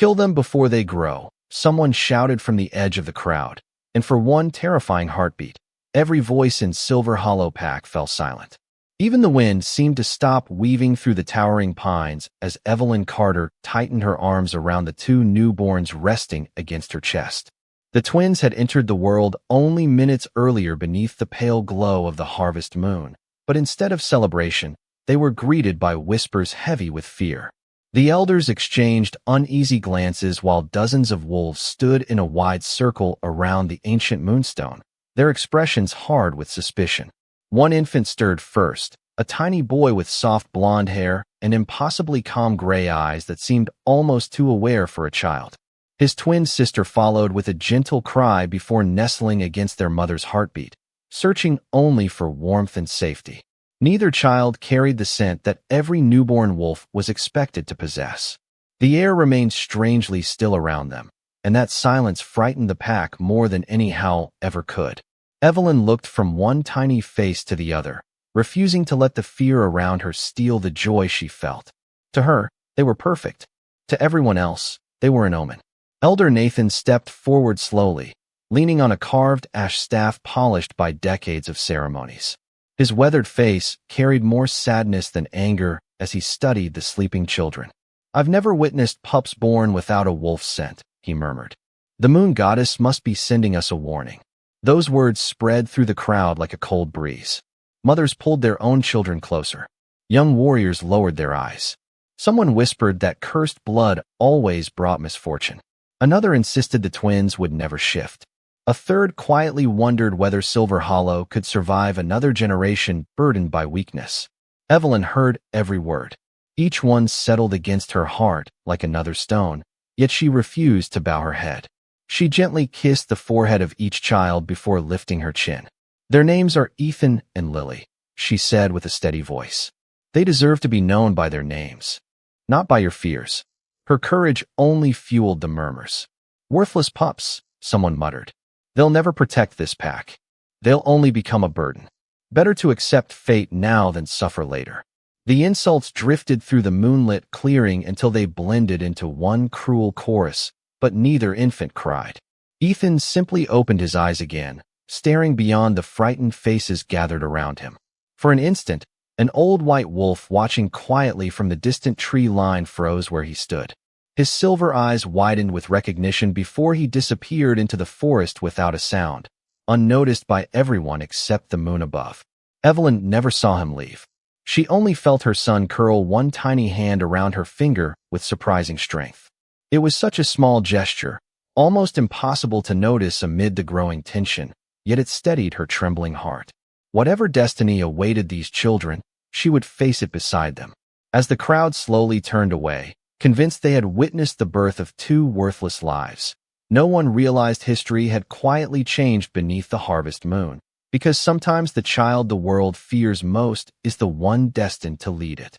Kill them before they grow, someone shouted from the edge of the crowd, and for one terrifying heartbeat, every voice in Silver Hollow Pack fell silent. Even the wind seemed to stop weaving through the towering pines as Evelyn Carter tightened her arms around the two newborns resting against her chest. The twins had entered the world only minutes earlier beneath the pale glow of the harvest moon, but instead of celebration, they were greeted by whispers heavy with fear. The elders exchanged uneasy glances while dozens of wolves stood in a wide circle around the ancient moonstone, their expressions hard with suspicion. One infant stirred first, a tiny boy with soft blonde hair and impossibly calm gray eyes that seemed almost too aware for a child. His twin sister followed with a gentle cry before nestling against their mother's heartbeat, searching only for warmth and safety. Neither child carried the scent that every newborn wolf was expected to possess. The air remained strangely still around them, and that silence frightened the pack more than any howl ever could. Evelyn looked from one tiny face to the other, refusing to let the fear around her steal the joy she felt. To her, they were perfect. To everyone else, they were an omen. Elder Nathan stepped forward slowly, leaning on a carved ash staff polished by decades of ceremonies. His weathered face carried more sadness than anger as he studied the sleeping children. "I've never witnessed pups born without a wolf's scent," he murmured. "The moon goddess must be sending us a warning." Those words spread through the crowd like a cold breeze. Mothers pulled their own children closer. Young warriors lowered their eyes. Someone whispered that cursed blood always brought misfortune. Another insisted the twins would never shift. A third quietly wondered whether Silver Hollow could survive another generation burdened by weakness. Evelyn heard every word. Each one settled against her heart like another stone, yet she refused to bow her head. She gently kissed the forehead of each child before lifting her chin. "Their names are Ethan and Lily," she said with a steady voice. "They deserve to be known by their names, not by your fears." Her courage only fueled the murmurs. "Worthless pups," someone muttered. "They'll never protect this pack. They'll only become a burden. Better to accept fate now than suffer later." The insults drifted through the moonlit clearing until they blended into one cruel chorus, but neither infant cried. Ethan simply opened his eyes again, staring beyond the frightened faces gathered around him. For an instant, an old white wolf watching quietly from the distant tree line froze where he stood. His silver eyes widened with recognition before he disappeared into the forest without a sound, unnoticed by everyone except the moon above. Evelyn never saw him leave. She only felt her son curl one tiny hand around her finger with surprising strength. It was such a small gesture, almost impossible to notice amid the growing tension, yet it steadied her trembling heart. Whatever destiny awaited these children, she would face it beside them. As the crowd slowly turned away, convinced they had witnessed the birth of two worthless lives, no one realized history had quietly changed beneath the harvest moon, because sometimes the child the world fears most is the one destined to lead it.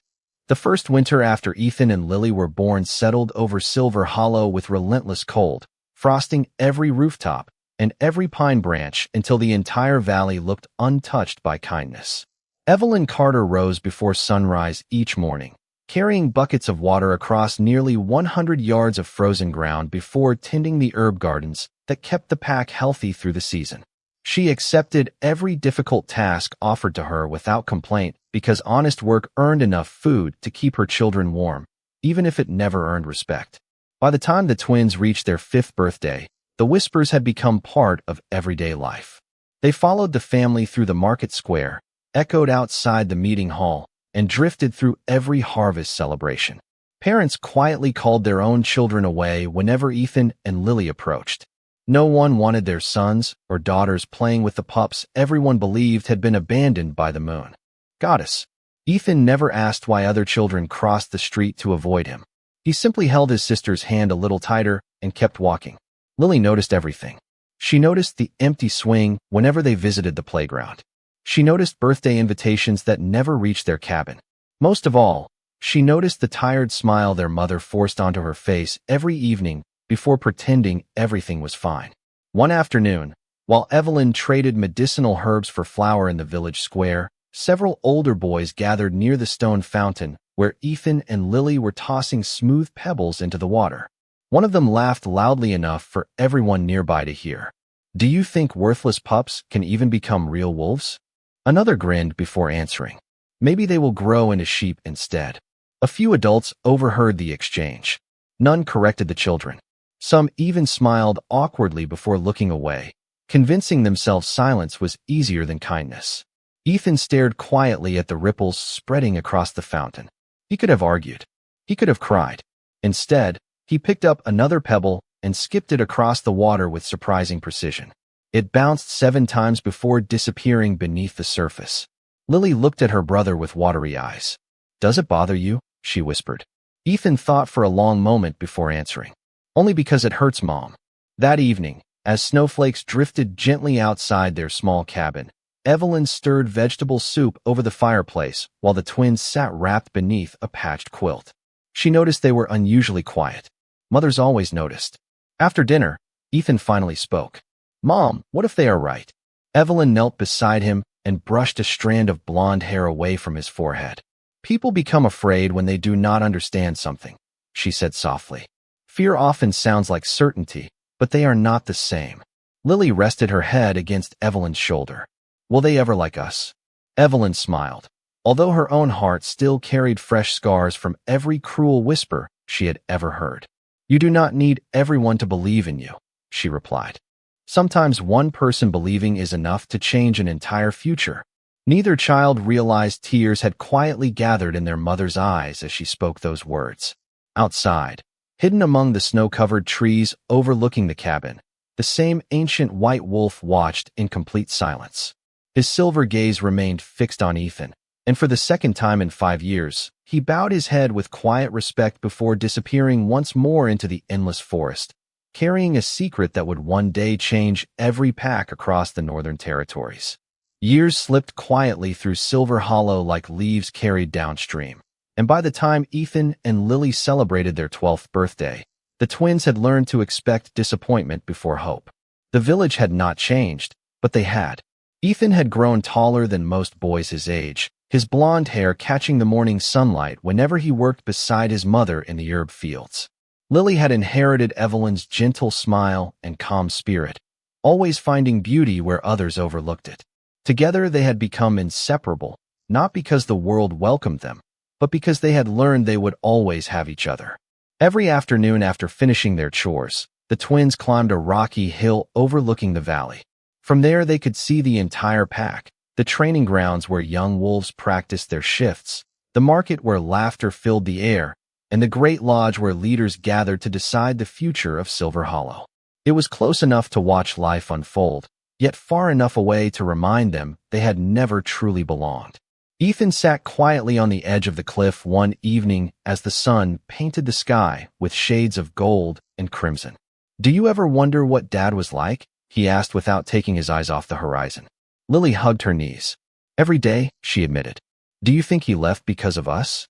The first winter after Ethan and Lily were born settled over Silver Hollow with relentless cold, frosting every rooftop and every pine branch until the entire valley looked untouched by kindness. Evelyn Carter rose before sunrise each morning, carrying buckets of water across nearly 100 yards of frozen ground before tending the herb gardens that kept the pack healthy through the season. She accepted every difficult task offered to her without complaint because honest work earned enough food to keep her children warm, even if it never earned respect. By the time the twins reached their 5th birthday, the whispers had become part of everyday life. They followed the family through the market square, echoed outside the meeting hall, and drifted through every harvest celebration. Parents quietly called their own children away whenever Ethan and Lily approached. No one wanted their sons or daughters playing with the pups everyone believed had been abandoned by the moon goddess. Ethan never asked why other children crossed the street to avoid him. He simply held his sister's hand a little tighter and kept walking. Lily noticed everything. She noticed the empty swing whenever they visited the playground. She noticed birthday invitations that never reached their cabin. Most of all, she noticed the tired smile their mother forced onto her face every evening before pretending everything was fine. One afternoon, while Evelyn traded medicinal herbs for flour in the village square, several older boys gathered near the stone fountain where Ethan and Lily were tossing smooth pebbles into the water. One of them laughed loudly enough for everyone nearby to hear. Do you think worthless pups can even become real wolves? Another grinned before answering. Maybe they will grow into sheep instead. A few adults overheard the exchange. None corrected the children. Some even smiled awkwardly before looking away, convincing themselves silence was easier than kindness. Ethan stared quietly at the ripples spreading across the fountain. He could have argued. He could have cried. Instead, he picked up another pebble and skipped it across the water with surprising precision. It bounced 7 times before disappearing beneath the surface. Lily looked at her brother with watery eyes. Does it bother you? She whispered. Ethan thought for a long moment before answering. Only because it hurts, Mom. That evening, as snowflakes drifted gently outside their small cabin, Evelyn stirred vegetable soup over the fireplace while the twins sat wrapped beneath a patched quilt. She noticed they were unusually quiet. Mothers always noticed. After dinner, Ethan finally spoke. Mom, what if they are right? Evelyn knelt beside him and brushed a strand of blonde hair away from his forehead. People become afraid when they do not understand something, she said softly. Fear often sounds like certainty, but they are not the same. Lily rested her head against Evelyn's shoulder. Will they ever like us? Evelyn smiled, although her own heart still carried fresh scars from every cruel whisper she had ever heard. You do not need everyone to believe in you, she replied. Sometimes one person believing is enough to change an entire future. Neither child realized tears had quietly gathered in their mother's eyes as she spoke those words. Outside, hidden among the snow-covered trees overlooking the cabin, the same ancient white wolf watched in complete silence. His silver gaze remained fixed on Ethan, and for the second time in 5 years, he bowed his head with quiet respect before disappearing once more into the endless forest, carrying a secret that would one day change every pack across the Northern Territories. Years slipped quietly through Silver Hollow like leaves carried downstream, and by the time Ethan and Lily celebrated their 12th birthday, the twins had learned to expect disappointment before hope. The village had not changed, but they had. Ethan had grown taller than most boys his age, his blonde hair catching the morning sunlight whenever he worked beside his mother in the herb fields. Lily had inherited Evelyn's gentle smile and calm spirit, always finding beauty where others overlooked it. Together they had become inseparable, not because the world welcomed them, but because they had learned they would always have each other. Every afternoon after finishing their chores, the twins climbed a rocky hill overlooking the valley. From there they could see the entire pack, the training grounds where young wolves practiced their shifts, the market where laughter filled the air, and the great lodge where leaders gathered to decide the future of Silver Hollow. It was close enough to watch life unfold, yet far enough away to remind them they had never truly belonged. Ethan sat quietly on the edge of the cliff one evening as the sun painted the sky with shades of gold and crimson. Do you ever wonder what Dad was like? He asked without taking his eyes off the horizon. Lily hugged her knees. Every day, she admitted. Do you think he left because of us?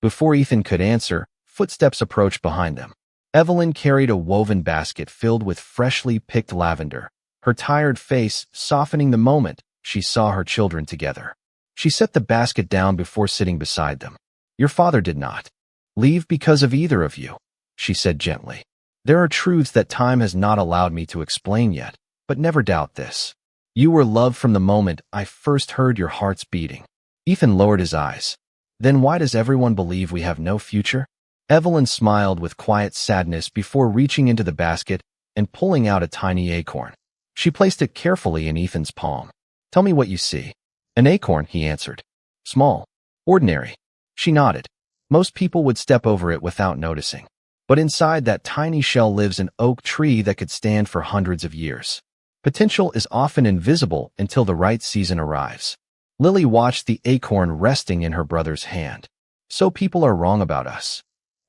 Before Ethan could answer, footsteps approached behind them. Evelyn carried a woven basket filled with freshly picked lavender, her tired face softening the moment she saw her children together. She set the basket down before sitting beside them. Your father did not leave because of either of you, she said gently. There are truths that time has not allowed me to explain yet, but never doubt this. You were loved from the moment I first heard your hearts beating. Ethan lowered his eyes. Then why does everyone believe we have no future? Evelyn smiled with quiet sadness before reaching into the basket and pulling out a tiny acorn. She placed it carefully in Ethan's palm. Tell me what you see. An acorn, he answered. Small. Ordinary. She nodded. Most people would step over it without noticing. But inside that tiny shell lives an oak tree that could stand for hundreds of years. Potential is often invisible until the right season arrives. Lily watched the acorn resting in her brother's hand. So people are wrong about us.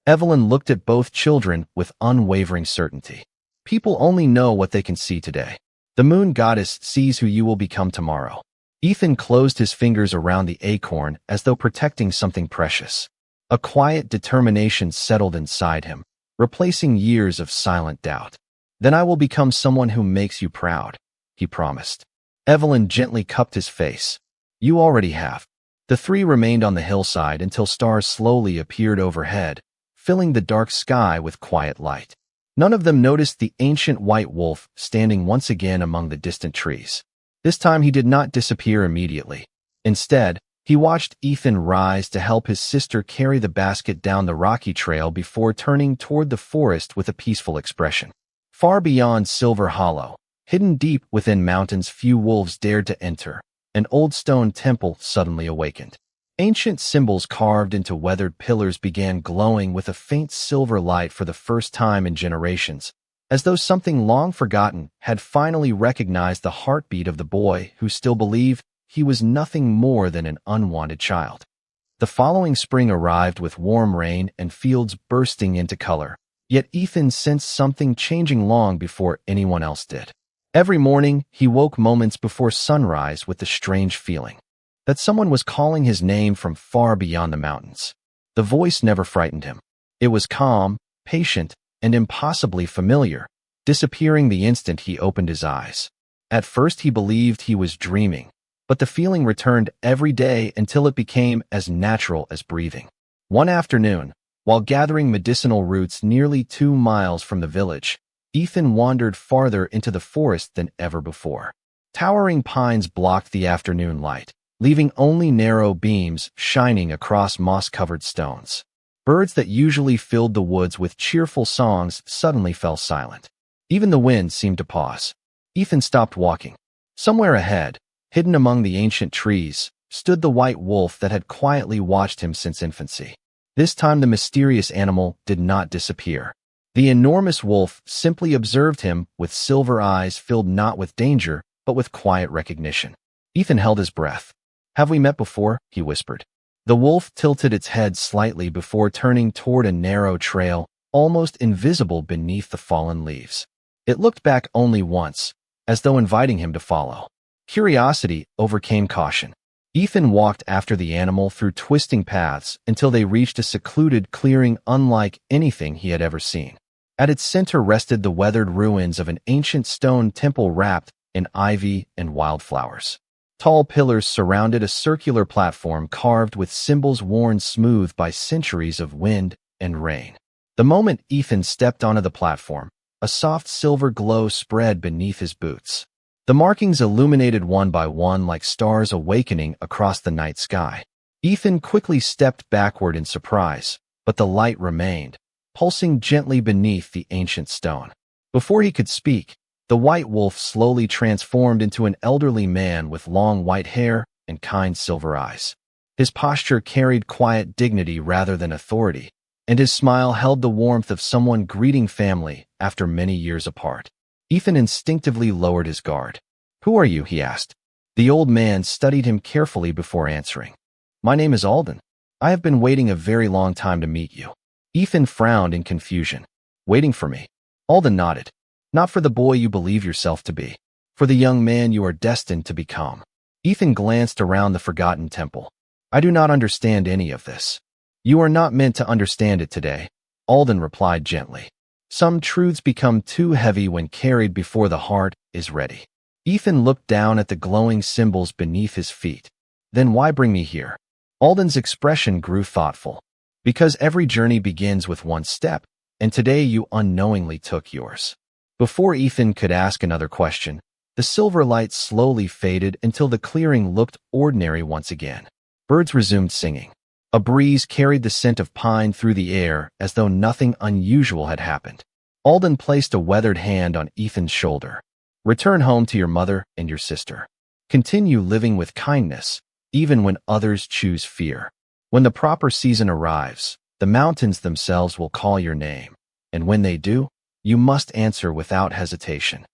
Evelyn looked at both children with unwavering certainty. People only know what they can see today. The moon goddess sees who you will become tomorrow. Ethan closed his fingers around the acorn as though protecting something precious. A quiet determination settled inside him, replacing years of silent doubt. Then I will become someone who makes you proud, he promised. Evelyn gently cupped his face. You already have. The three remained on the hillside until stars slowly appeared overhead, filling the dark sky with quiet light. None of them noticed the ancient white wolf standing once again among the distant trees. This time he did not disappear immediately. Instead, he watched Ethan rise to help his sister carry the basket down the rocky trail before turning toward the forest with a peaceful expression. Far beyond Silver Hollow, hidden deep within mountains few wolves dared to enter, an old stone temple suddenly awakened. Ancient symbols carved into weathered pillars began glowing with a faint silver light for the first time in generations, as though something long forgotten had finally recognized the heartbeat of the boy who still believed he was nothing more than an unwanted child. The following spring arrived with warm rain and fields bursting into color, yet Ethan sensed something changing long before anyone else did. Every morning, he woke moments before sunrise with the strange feeling that someone was calling his name from far beyond the mountains. The voice never frightened him. It was calm, patient, and impossibly familiar, disappearing the instant he opened his eyes. At first he believed he was dreaming, but the feeling returned every day until it became as natural as breathing. One afternoon, while gathering medicinal roots nearly 2 miles from the village, Ethan wandered farther into the forest than ever before. Towering pines blocked the afternoon light, leaving only narrow beams shining across moss-covered stones. Birds that usually filled the woods with cheerful songs suddenly fell silent. Even the wind seemed to pause. Ethan stopped walking. Somewhere ahead, hidden among the ancient trees, stood the white wolf that had quietly watched him since infancy. This time the mysterious animal did not disappear. The enormous wolf simply observed him with silver eyes filled not with danger, but with quiet recognition. Ethan held his breath. "Have we met before?" he whispered. The wolf tilted its head slightly before turning toward a narrow trail, almost invisible beneath the fallen leaves. It looked back only once, as though inviting him to follow. Curiosity overcame caution. Ethan walked after the animal through twisting paths until they reached a secluded clearing unlike anything he had ever seen. At its center rested the weathered ruins of an ancient stone temple wrapped in ivy and wildflowers. Tall pillars surrounded a circular platform carved with symbols worn smooth by centuries of wind and rain. The moment Ethan stepped onto the platform, a soft silver glow spread beneath his boots. The markings illuminated one by one like stars awakening across the night sky. Ethan quickly stepped backward in surprise, but the light remained, pulsing gently beneath the ancient stone. Before he could speak, the white wolf slowly transformed into an elderly man with long white hair and kind silver eyes. His posture carried quiet dignity rather than authority, and his smile held the warmth of someone greeting family after many years apart. Ethan instinctively lowered his guard. "Who are you?" he asked. The old man studied him carefully before answering. "My name is Alden. I have been waiting a very long time to meet you." Ethan frowned in confusion. "Waiting for me?" Alden nodded. "Not for the boy you believe yourself to be. For the young man you are destined to become." Ethan glanced around the forgotten temple. "I do not understand any of this." "You are not meant to understand it today," Alden replied gently. "Some truths become too heavy when carried before the heart is ready." Ethan looked down at the glowing symbols beneath his feet. "Then why bring me here?" Alden's expression grew thoughtful. "Because every journey begins with one step, and today you unknowingly took yours." Before Ethan could ask another question, the silver light slowly faded until the clearing looked ordinary once again. Birds resumed singing. A breeze carried the scent of pine through the air as though nothing unusual had happened. Alden placed a weathered hand on Ethan's shoulder. "Return home to your mother and your sister. Continue living with kindness, even when others choose fear. When the proper season arrives, the mountains themselves will call your name, and when they do, you must answer without hesitation."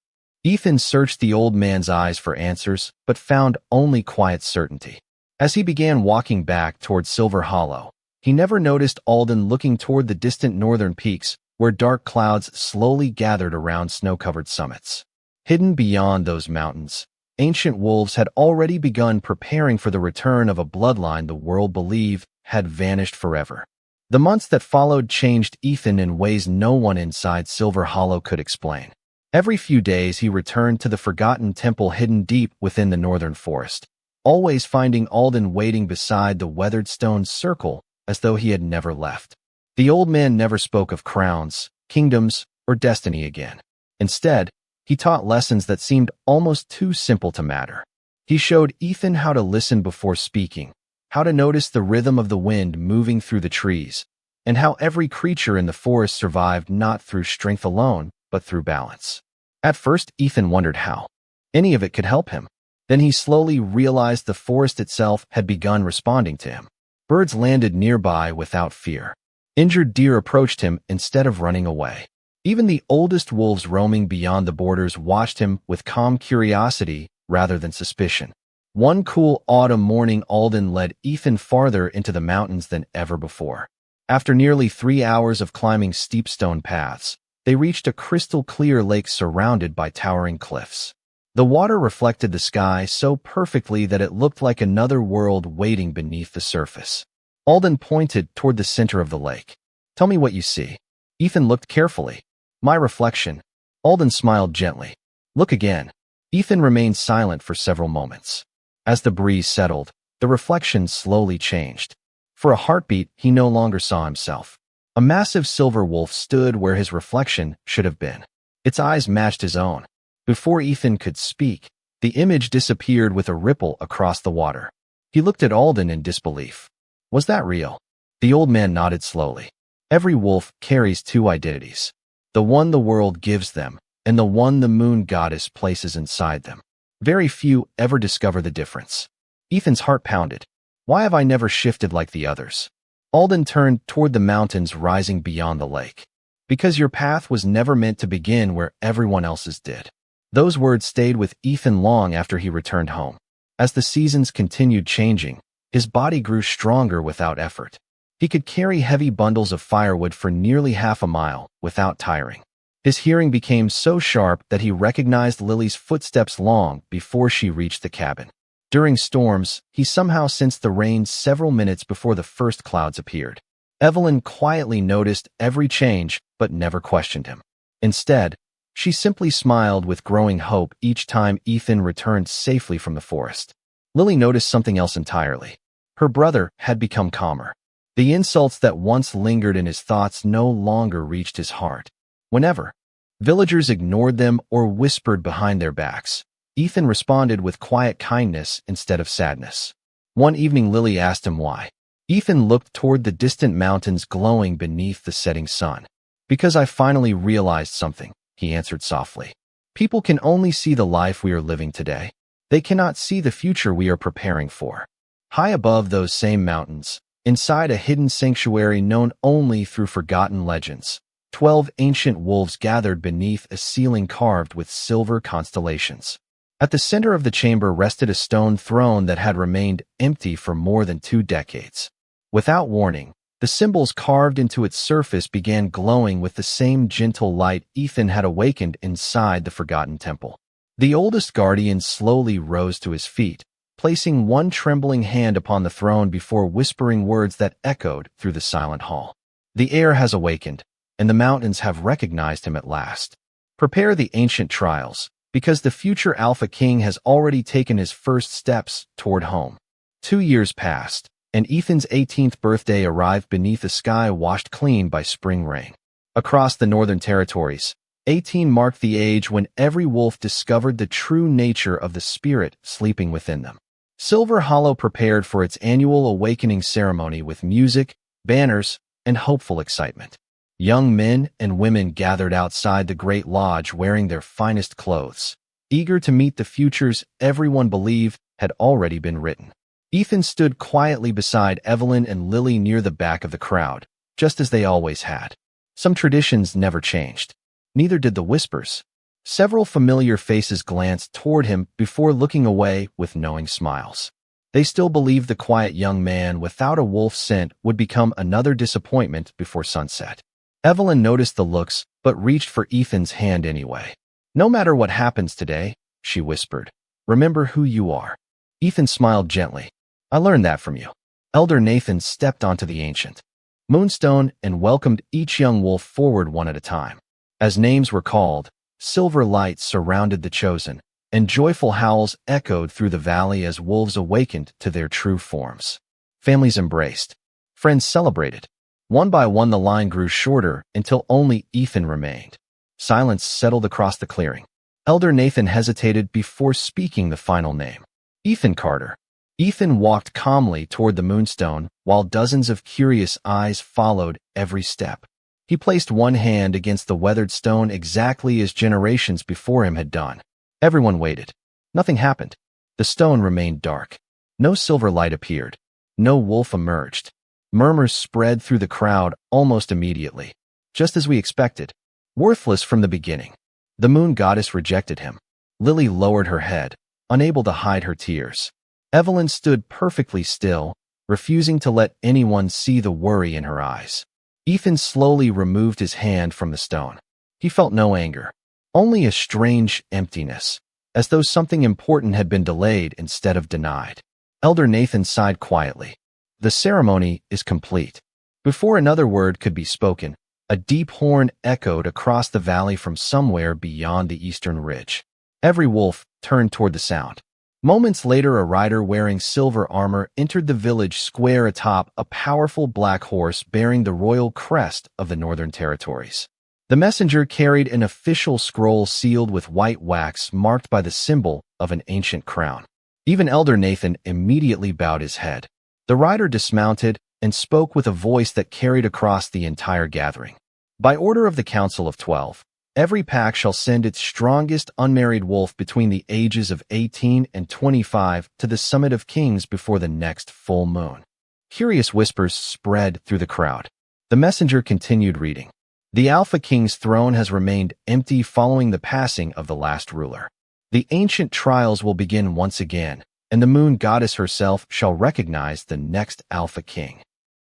Ethan searched the old man's eyes for answers, but found only quiet certainty. As he began walking back toward Silver Hollow, he never noticed Alden looking toward the distant northern peaks where dark clouds slowly gathered around snow-covered summits. Hidden beyond those mountains, ancient wolves had already begun preparing for the return of a bloodline the world believed had vanished forever. The months that followed changed Ethan in ways no one inside Silver Hollow could explain. Every few days he returned to the forgotten temple hidden deep within the northern forest, always finding Alden waiting beside the weathered stone circle as though he had never left. The old man never spoke of crowns, kingdoms, or destiny again. Instead, he taught lessons that seemed almost too simple to matter. He showed Ethan how to listen before speaking, how to notice the rhythm of the wind moving through the trees, and how every creature in the forest survived not through strength alone, but through balance. At first, Ethan wondered how any of it could help him. Then he slowly realized the forest itself had begun responding to him. Birds landed nearby without fear. Injured deer approached him instead of running away. Even the oldest wolves roaming beyond the borders watched him with calm curiosity rather than suspicion. One cool autumn morning, Alden led Ethan farther into the mountains than ever before. After nearly 3 hours of climbing steep stone paths, they reached a crystal-clear lake surrounded by towering cliffs. The water reflected the sky so perfectly that it looked like another world waiting beneath the surface. Alden pointed toward the center of the lake. "Tell me what you see." Ethan looked carefully. "My reflection." Alden smiled gently. "Look again." Ethan remained silent for several moments. As the breeze settled, the reflection slowly changed. For a heartbeat, he no longer saw himself. A massive silver wolf stood where his reflection should have been. Its eyes matched his own. Before Ethan could speak, the image disappeared with a ripple across the water. He looked at Alden in disbelief. Was that real? The old man nodded slowly. Every wolf carries two identities. The one the world gives them, and the one the moon goddess places inside them. Very few ever discover the difference. Ethan's heart pounded. Why have I never shifted like the others? Alden turned toward the mountains rising beyond the lake. Because your path was never meant to begin where everyone else's did. Those words stayed with Ethan long after he returned home. As the seasons continued changing, his body grew stronger without effort. He could carry heavy bundles of firewood for nearly half a mile without tiring. His hearing became so sharp that he recognized Lily's footsteps long before she reached the cabin. During storms, he somehow sensed the rain several minutes before the first clouds appeared. Evelyn quietly noticed every change but never questioned him. Instead, she simply smiled with growing hope each time Ethan returned safely from the forest. Lily noticed something else entirely. Her brother had become calmer. The insults that once lingered in his thoughts no longer reached his heart. Whenever villagers ignored them or whispered behind their backs, Ethan responded with quiet kindness instead of sadness. One evening, Lily asked him why. Ethan looked toward the distant mountains glowing beneath the setting sun. "Because I finally realized something," he answered softly. "People can only see the life we are living today. They cannot see the future we are preparing for." High above those same mountains, inside a hidden sanctuary known only through forgotten legends, 12 ancient wolves gathered beneath a ceiling carved with silver constellations. At the center of the chamber rested a stone throne that had remained empty for more than 2 decades. Without warning, the symbols carved into its surface began glowing with the same gentle light Ethan had awakened inside the forgotten temple. The oldest guardian slowly rose to his feet, placing one trembling hand upon the throne before whispering words that echoed through the silent hall. "The heir has awakened, and the mountains have recognized him at last. Prepare the ancient trials, because the future Alpha King has already taken his first steps toward home." 2 years passed, and Ethan's 18th birthday arrived beneath a sky washed clean by spring rain. Across the Northern Territories, 18 marked the age when every wolf discovered the true nature of the spirit sleeping within them. Silver Hollow prepared for its annual awakening ceremony with music, banners, and hopeful excitement. Young men and women gathered outside the Great Lodge wearing their finest clothes, eager to meet the futures everyone believed had already been written. Ethan stood quietly beside Evelyn and Lily near the back of the crowd, just as they always had. Some traditions never changed. Neither did the whispers. Several familiar faces glanced toward him before looking away with knowing smiles. They still believed the quiet young man without a wolf scent would become another disappointment before sunset. Evelyn noticed the looks, but reached for Ethan's hand anyway. "No matter what happens today," she whispered, "remember who you are." Ethan smiled gently. "I learned that from you." Elder Nathan stepped onto the ancient moonstone and welcomed each young wolf forward one at a time. As names were called, silver lights surrounded the chosen, and joyful howls echoed through the valley as wolves awakened to their true forms. Families embraced. Friends celebrated. One by one the line grew shorter until only Ethan remained. Silence settled across the clearing. Elder Nathan hesitated before speaking the final name. Ethan Carter. Ethan walked calmly toward the moonstone, while dozens of curious eyes followed every step. He placed one hand against the weathered stone exactly as generations before him had done. Everyone waited. Nothing happened. The stone remained dark. No silver light appeared. No wolf emerged. Murmurs spread through the crowd almost immediately. Just as we expected. Worthless from the beginning. The moon goddess rejected him. Lily lowered her head, unable to hide her tears. Evelyn stood perfectly still, refusing to let anyone see the worry in her eyes. Ethan slowly removed his hand from the stone. He felt no anger, only a strange emptiness, as though something important had been delayed instead of denied. Elder Nathan sighed quietly. The ceremony is complete. Before another word could be spoken, a deep horn echoed across the valley from somewhere beyond the eastern ridge. Every wolf turned toward the sound. Moments later, a rider wearing silver armor entered the village square atop a powerful black horse bearing the royal crest of the Northern Territories. The messenger carried an official scroll sealed with white wax marked by the symbol of an ancient crown. Even Elder Nathan immediately bowed his head. The rider dismounted and spoke with a voice that carried across the entire gathering. By order of the Council of 12, every pack shall send its strongest unmarried wolf between the ages of 18 and 25 to the Summit of Kings before the next full moon. Curious whispers spread through the crowd. The messenger continued reading. The Alpha King's throne has remained empty following the passing of the last ruler. The ancient trials will begin once again, and the moon goddess herself shall recognize the next Alpha King.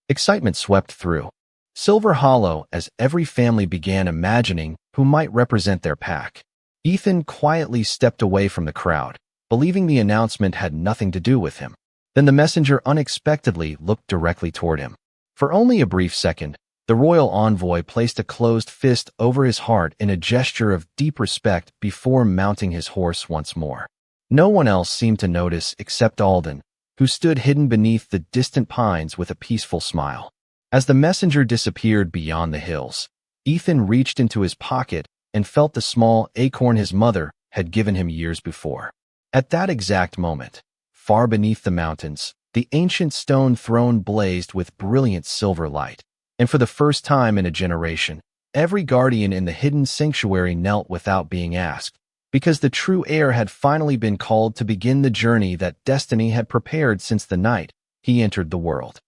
Excitement swept through Silver Hollow as every family began imagining who might represent their pack. Ethan quietly stepped away from the crowd, believing the announcement had nothing to do with him. Then the messenger unexpectedly looked directly toward him. For only a brief second, the royal envoy placed a closed fist over his heart in a gesture of deep respect before mounting his horse once more. No one else seemed to notice except Alden, who stood hidden beneath the distant pines with a peaceful smile. As the messenger disappeared beyond the hills, Ethan reached into his pocket and felt the small acorn his mother had given him years before. At that exact moment, far beneath the mountains, the ancient stone throne blazed with brilliant silver light, and for the first time in a generation, every guardian in the hidden sanctuary knelt without being asked, because the true heir had finally been called to begin the journey that destiny had prepared since the night he entered the world.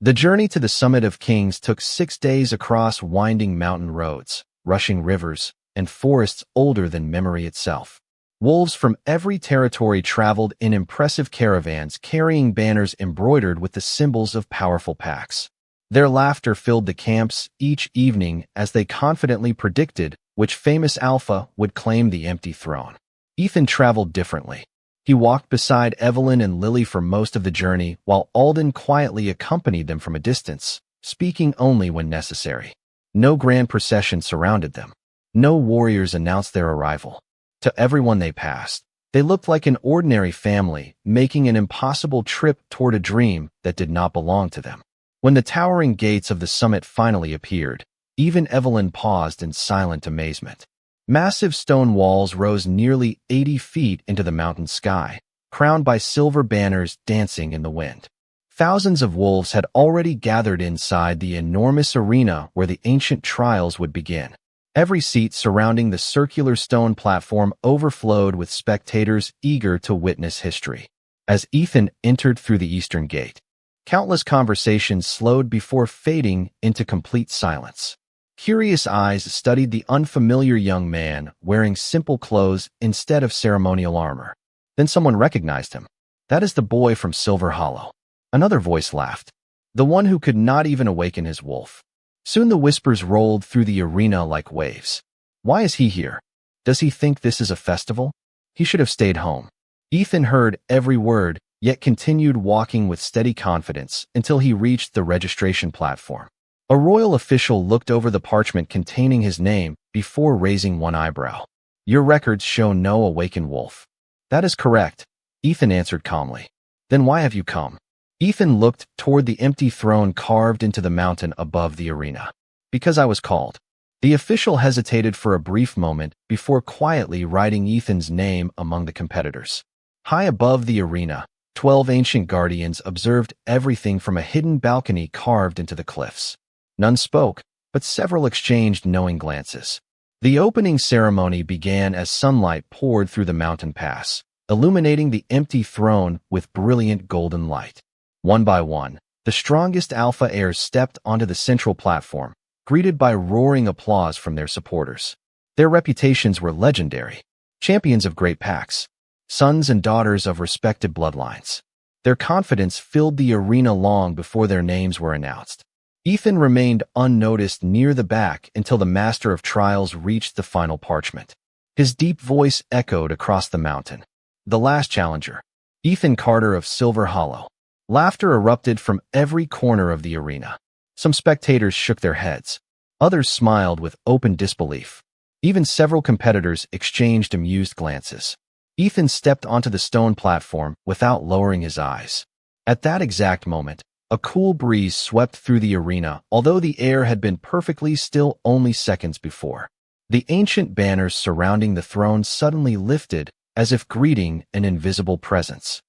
The journey to the Summit of Kings took 6 days across winding mountain roads, rushing rivers, and forests older than memory itself. Wolves from every territory traveled in impressive caravans carrying banners embroidered with the symbols of powerful packs. Their laughter filled the camps each evening as they confidently predicted which famous alpha would claim the empty throne. Ethan traveled differently. He walked beside Evelyn and Lily for most of the journey, while Alden quietly accompanied them from a distance, speaking only when necessary. No grand procession surrounded them. No warriors announced their arrival. To everyone they passed, they looked like an ordinary family, making an impossible trip toward a dream that did not belong to them. When the towering gates of the summit finally appeared, even Evelyn paused in silent amazement. Massive stone walls rose nearly 80 feet into the mountain sky, crowned by silver banners dancing in the wind. Thousands of wolves had already gathered inside the enormous arena where the ancient trials would begin. Every seat surrounding the circular stone platform overflowed with spectators eager to witness history. As Ethan entered through the eastern gate, countless conversations slowed before fading into complete silence. Curious eyes studied the unfamiliar young man wearing simple clothes instead of ceremonial armor. Then someone recognized him. "That is the boy from Silver Hollow." Another voice laughed. "The one who could not even awaken his wolf." Soon the whispers rolled through the arena like waves. "Why is he here? Does he think this is a festival? He should have stayed home." Ethan heard every word, yet continued walking with steady confidence until he reached the registration platform. A royal official looked over the parchment containing his name before raising one eyebrow. "Your records show no awakened wolf." "That is correct," Ethan answered calmly. "Then why have you come?" Ethan looked toward the empty throne carved into the mountain above the arena. "Because I was called." The official hesitated for a brief moment before quietly writing Ethan's name among the competitors. High above the arena, 12 ancient guardians observed everything from a hidden balcony carved into the cliffs. None spoke, but several exchanged knowing glances. The opening ceremony began as sunlight poured through the mountain pass, illuminating the empty throne with brilliant golden light. One by one, the strongest alpha heirs stepped onto the central platform, greeted by roaring applause from their supporters. Their reputations were legendary, champions of great packs, sons and daughters of respected bloodlines. Their confidence filled the arena long before their names were announced. Ethan remained unnoticed near the back until the Master of Trials reached the final parchment. His deep voice echoed across the mountain. The last challenger, Ethan Carter of Silver Hollow. Laughter erupted from every corner of the arena. Some spectators shook their heads. Others smiled with open disbelief. Even several competitors exchanged amused glances. Ethan stepped onto the stone platform without lowering his eyes. At that exact moment, a cool breeze swept through the arena, although the air had been perfectly still only seconds before. The ancient banners surrounding the throne suddenly lifted, as if greeting an invisible presence.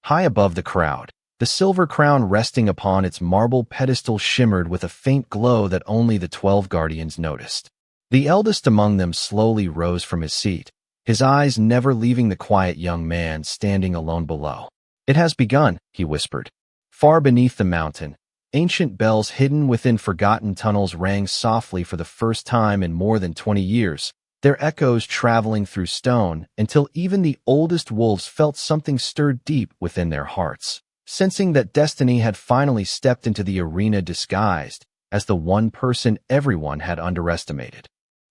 High above the crowd, the silver crown resting upon its marble pedestal shimmered with a faint glow that only the 12 guardians noticed. The eldest among them slowly rose from his seat, his eyes never leaving the quiet young man standing alone below. "It has begun," he whispered. Far beneath the mountain, ancient bells hidden within forgotten tunnels rang softly for the first time in more than 20 years, their echoes traveling through stone until even the oldest wolves felt something stir deep within their hearts, sensing that destiny had finally stepped into the arena disguised as the one person everyone had underestimated.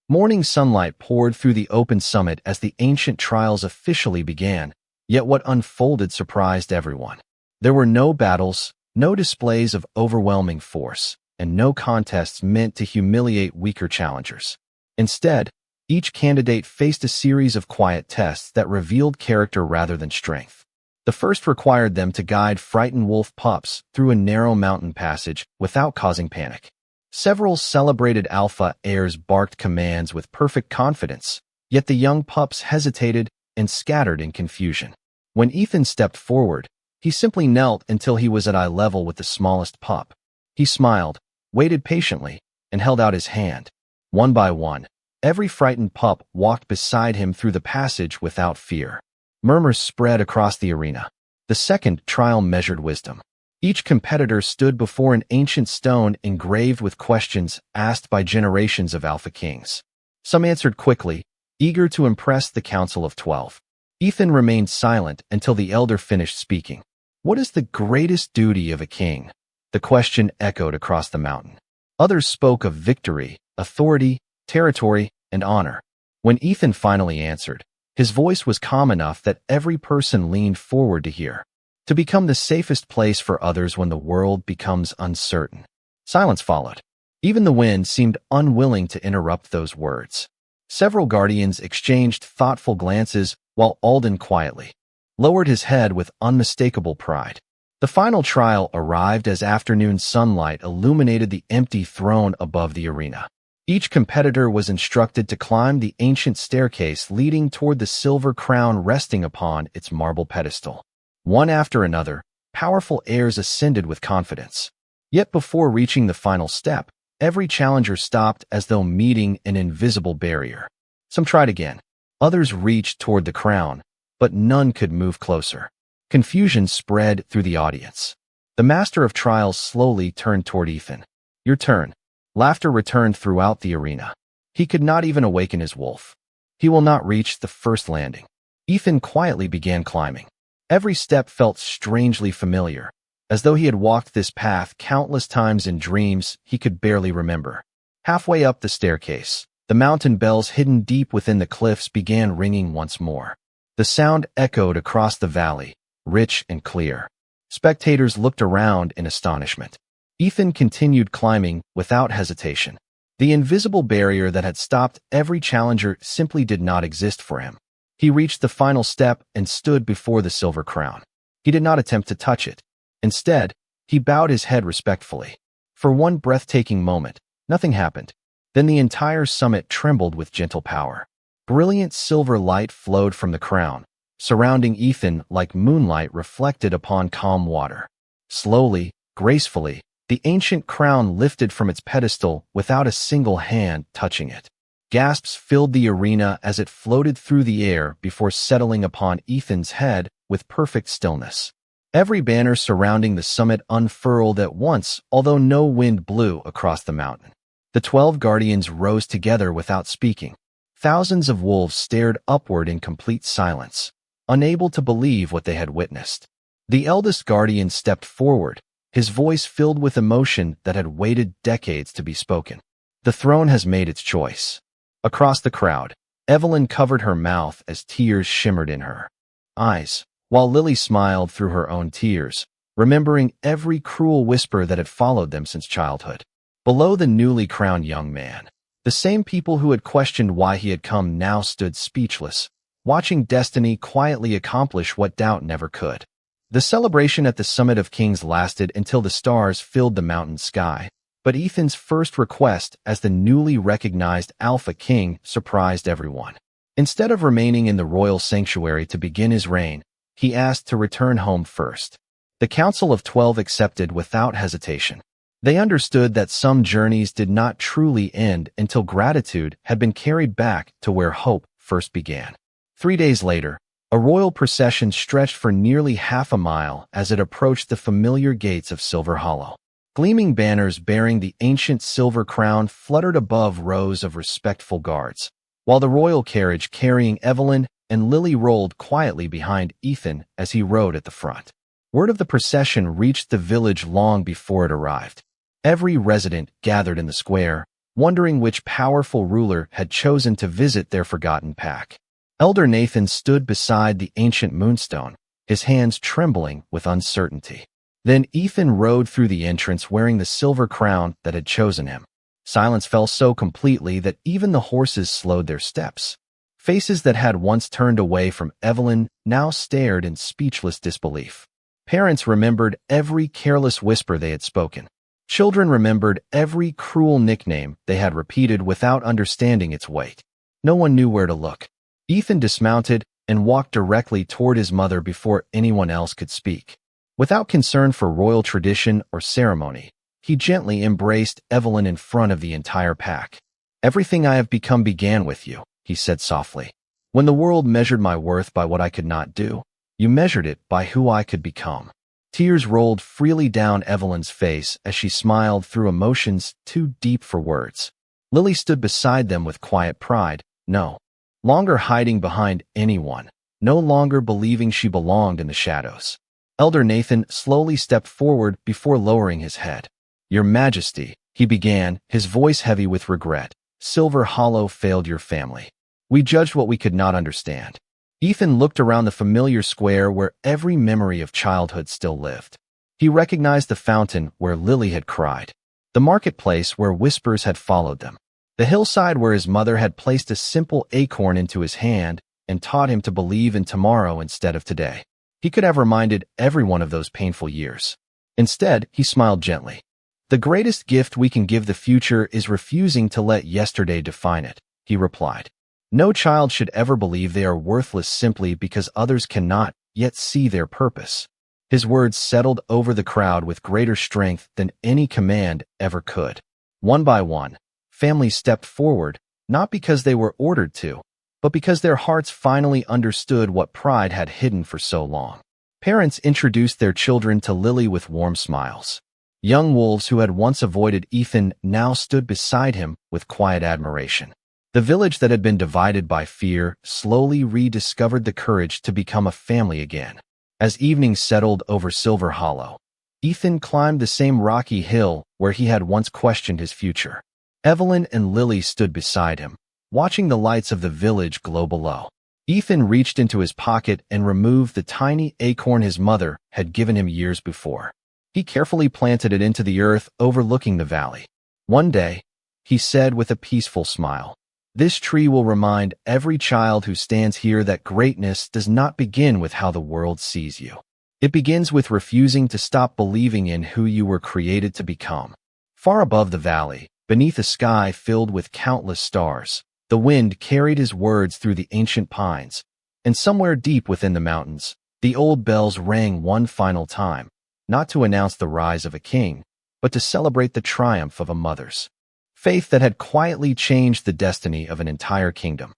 Morning sunlight poured through the open summit as the ancient trials officially began, yet what unfolded surprised everyone. There were no battles, no displays of overwhelming force, and no contests meant to humiliate weaker challengers. Instead, each candidate faced a series of quiet tests that revealed character rather than strength. The first required them to guide frightened wolf pups through a narrow mountain passage without causing panic. Several celebrated alpha heirs barked commands with perfect confidence, yet the young pups hesitated and scattered in confusion. When Ethan stepped forward, he simply knelt until he was at eye level with the smallest pup. He smiled, waited patiently, and held out his hand. One by one, every frightened pup walked beside him through the passage without fear. Murmurs spread across the arena. The second trial measured wisdom. Each competitor stood before an ancient stone engraved with questions asked by generations of alpha kings. Some answered quickly, eager to impress the Council of 12. Ethan remained silent until the elder finished speaking. "What is the greatest duty of a king?" The question echoed across the mountain. Others spoke of victory, authority, territory, and honor. When Ethan finally answered, his voice was calm enough that every person leaned forward to hear. "To become the safest place for others when the world becomes uncertain." Silence followed. Even the wind seemed unwilling to interrupt those words. Several guardians exchanged thoughtful glances while Alden quietly lowered his head with unmistakable pride. The final trial arrived as afternoon sunlight illuminated the empty throne above the arena. Each competitor was instructed to climb the ancient staircase leading toward the silver crown resting upon its marble pedestal. One after another, powerful heirs ascended with confidence. Yet before reaching the final step, every challenger stopped as though meeting an invisible barrier. Some tried again. Others reached toward the crown, but none could move closer. Confusion spread through the audience. The Master of Trials slowly turned toward Ethan. "Your turn." Laughter returned throughout the arena. He could not even awaken his wolf. "He will not reach the first landing." Ethan quietly began climbing. Every step felt strangely familiar, as though he had walked this path countless times in dreams he could barely remember. Halfway up the staircase, the mountain bells hidden deep within the cliffs began ringing once more. The sound echoed across the valley, rich and clear. Spectators looked around in astonishment. Ethan continued climbing without hesitation. The invisible barrier that had stopped every challenger simply did not exist for him. He reached the final step and stood before the silver crown. He did not attempt to touch it. Instead, he bowed his head respectfully. For one breathtaking moment, nothing happened. Then the entire summit trembled with gentle power. Brilliant silver light flowed from the crown, surrounding Ethan like moonlight reflected upon calm water. Slowly, gracefully, the ancient crown lifted from its pedestal without a single hand touching it. Gasps filled the arena as it floated through the air before settling upon Ethan's head with perfect stillness. Every banner surrounding the summit unfurled at once, although no wind blew across the mountain. The 12 guardians rose together without speaking. Thousands of wolves stared upward in complete silence, unable to believe what they had witnessed. The eldest guardian stepped forward, his voice filled with emotion that had waited decades to be spoken. The throne has made its choice. Across the crowd, Evelyn covered her mouth as tears shimmered in her eyes, while Lily smiled through her own tears, remembering every cruel whisper that had followed them since childhood. Below the newly crowned young man, the same people who had questioned why he had come now stood speechless, watching destiny quietly accomplish what doubt never could. The celebration at the Summit of Kings lasted until the stars filled the mountain sky, but Ethan's first request as the newly recognized Alpha King surprised everyone. Instead of remaining in the royal sanctuary to begin his reign, he asked to return home first. The Council of 12 accepted without hesitation. They understood that some journeys did not truly end until gratitude had been carried back to where hope first began. 3 days later, a royal procession stretched for nearly half a mile as it approached the familiar gates of Silver Hollow. Gleaming banners bearing the ancient silver crown fluttered above rows of respectful guards, while the royal carriage carrying Evelyn and Lily rolled quietly behind Ethan as he rode at the front. Word of the procession reached the village long before it arrived. Every resident gathered in the square, wondering which powerful ruler had chosen to visit their forgotten pack. Elder Nathan stood beside the ancient moonstone, his hands trembling with uncertainty. Then Ethan rode through the entrance wearing the silver crown that had chosen him. Silence fell so completely that even the horses slowed their steps. Faces that had once turned away from Evelyn now stared in speechless disbelief. Parents remembered every careless whisper they had spoken. Children remembered every cruel nickname they had repeated without understanding its weight. No one knew where to look. Ethan dismounted and walked directly toward his mother before anyone else could speak. Without concern for royal tradition or ceremony, he gently embraced Evelyn in front of the entire pack. "Everything I have become began with you," he said softly. "When the world measured my worth by what I could not do, you measured it by who I could become." Tears rolled freely down Evelyn's face as she smiled through emotions too deep for words. Lily stood beside them with quiet pride, no longer hiding behind anyone, no longer believing she belonged in the shadows. Elder Nathan slowly stepped forward before lowering his head. "Your Majesty," he began, his voice heavy with regret, "Silver Hollow failed your family. We judged what we could not understand." Ethan looked around the familiar square where every memory of childhood still lived. He recognized the fountain where Lily had cried, the marketplace where whispers had followed them, the hillside where his mother had placed a simple acorn into his hand and taught him to believe in tomorrow instead of today. He could have reminded everyone of those painful years. Instead, he smiled gently. "The greatest gift we can give the future is refusing to let yesterday define it," he replied. "No child should ever believe they are worthless simply because others cannot yet see their purpose." His words settled over the crowd with greater strength than any command ever could. One by one, families stepped forward, not because they were ordered to, but because their hearts finally understood what pride had hidden for so long. Parents introduced their children to Lily with warm smiles. Young wolves who had once avoided Ethan now stood beside him with quiet admiration. The village that had been divided by fear slowly rediscovered the courage to become a family again. As evening settled over Silver Hollow, Ethan climbed the same rocky hill where he had once questioned his future. Evelyn and Lily stood beside him, watching the lights of the village glow below. Ethan reached into his pocket and removed the tiny acorn his mother had given him years before. He carefully planted it into the earth overlooking the valley. "One day," he said with a peaceful smile, "this tree will remind every child who stands here that greatness does not begin with how the world sees you. It begins with refusing to stop believing in who you were created to become." Far above the valley, beneath a sky filled with countless stars. The wind carried his words through the ancient pines, and somewhere deep within the mountains, the old bells rang one final time, not to announce the rise of a king, but to celebrate the triumph of a mother's faith that had quietly changed the destiny of an entire kingdom.